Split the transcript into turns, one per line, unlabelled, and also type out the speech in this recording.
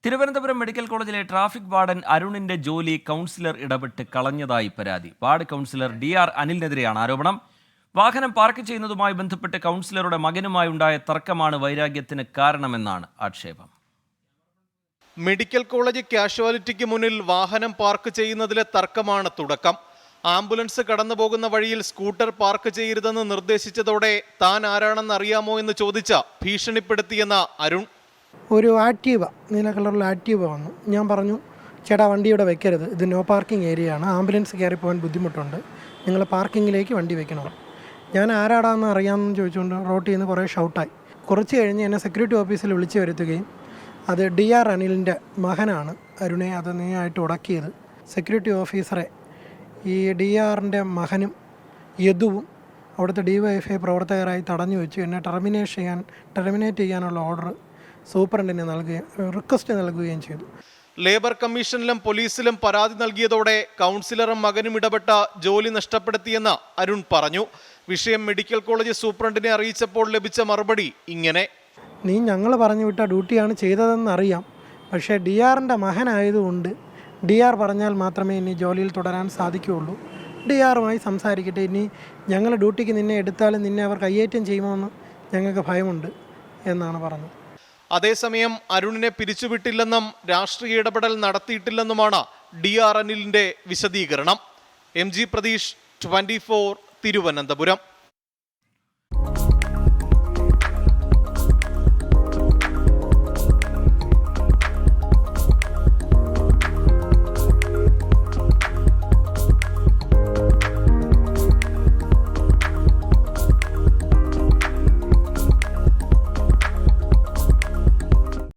Thiruvananthapuram medical കോളേജിലെ traffic warden അരുണിന്റെ ജോലി കൗൺസിലർ ഇടപെട്ട് കളഞ്ഞതായി പരാതി. വാർഡ് കൗൺസിലർ DR അനിലിനെതിരെയാണ് ആരോപണം. വാഹനം പാർക്ക് ചെയ്യുന്നതുമായി ബന്ധപ്പെട്ട് കൗൺസിലറുടെ മകനുമായുണ്ടായ തർക്കമാണ് വൈരാഗ്യത്തിന് കാരണമെന്നാണ് ആക്ഷേപം.
മെഡിക്കൽ കോളേജ് കാഷ്വാലിറ്റിക്ക് മുന്നിൽ വാഹനം പാർക്ക് ചെയ്യുന്നതിലെ തർക്കമാണ് തുടക്കം. ആംബുലൻസ് കടന്നുപോകുന്ന വഴിയിൽ സ്കൂട്ടർ പാർക്ക് ചെയ്യരുതെന്ന് നിർദ്ദേശിച്ചതോടെ താൻ ആരാണെന്ന് അറിയാമോ എന്ന് ചോദിച്ച ഭീഷണിപ്പെടുത്തിയെന്ന അരുൺ.
ഒരു ആക്റ്റീവ, നീല കളറുള്ള ആക്റ്റീവ വന്നു. ഞാൻ പറഞ്ഞു, ചേട്ടാ വണ്ടി ഇവിടെ വെക്കരുത്, ഇത് നോ പാർക്കിംഗ് ഏരിയയാണ്, ആംബുലൻസ് കയറി പോകാൻ ബുദ്ധിമുട്ടുണ്ട്, നിങ്ങൾ പാർക്കിങ്ങിലേക്ക് വണ്ടി വെക്കണം. ഞാൻ ആരാടാന്ന് അറിയാമെന്ന് ചോദിച്ചുകൊണ്ട് റോട്ടിൽ നിന്ന് കുറേ ഷൗട്ടായി. കുറച്ച് കഴിഞ്ഞ് എന്നെ സെക്യൂരിറ്റി ഓഫീസിൽ വിളിച്ചു വരുത്തുകയും അത് DR അനിലിൻ്റെ മകനാണ് അരുണെ അത് നീയായിട്ട് ഉടക്കിയത്. സെക്യൂരിറ്റി ഓഫീസറെ ഈ DRൻ്റെ മകനും യദുവും അവിടുത്തെ DYFI പ്രവർത്തകരായി തടഞ്ഞു വെച്ചു. എന്നെ ടെർമിനേറ്റ് ചെയ്യാനുള്ള ഓർഡർ സൂപ്രണ്ടിന് റിക്വസ്റ്റ് നൽകുകയും ചെയ്തു.
ലേബർ കമ്മീഷനിലും പോലീസിലും പരാതി നൽകിയതോടെ കൗൺസിലറും മകനും ഇടപെട്ട ജോലി നഷ്ടപ്പെടുത്തിയെന്ന് അരുൺ പറഞ്ഞു. വിഷയം മെഡിക്കൽ കോളേജ് സൂപ്രണ്ടിനെ അറിയിച്ചപ്പോൾ ലഭിച്ച മറുപടി ഇങ്ങനെ:
നീ ഞങ്ങൾ പറഞ്ഞു വിട്ട ഡ്യൂട്ടിയാണ് ചെയ്തതെന്നറിയാം, പക്ഷേ DRൻ്റെ മകനായതുകൊണ്ട് DR പറഞ്ഞാൽ മാത്രമേ ഇനി ജോലിയിൽ തുടരാൻ സാധിക്കുകയുള്ളൂ. DRുമായി സംസാരിക്കട്ടെ, ഇനി ഞങ്ങൾ ഡ്യൂട്ടിക്ക് നിന്നെ എടുത്താലും നിന്നെ അവർ കയ്യേറ്റം ചെയ്യുമോയെന്ന് ഞങ്ങൾക്ക് ഭയമുണ്ട് എന്നാണ് പറഞ്ഞത്.
അതേസമയം അരുണിനെ പിരിച്ചുവിട്ടില്ലെന്നും രാഷ്ട്രീയ ഇടപെടൽ നടത്തിയിട്ടില്ലെന്നുമാണ് DR അനിലിന്റെ വിശദീകരണം. MG പ്രതീഷ്, 24, തിരുവനന്തപുരം.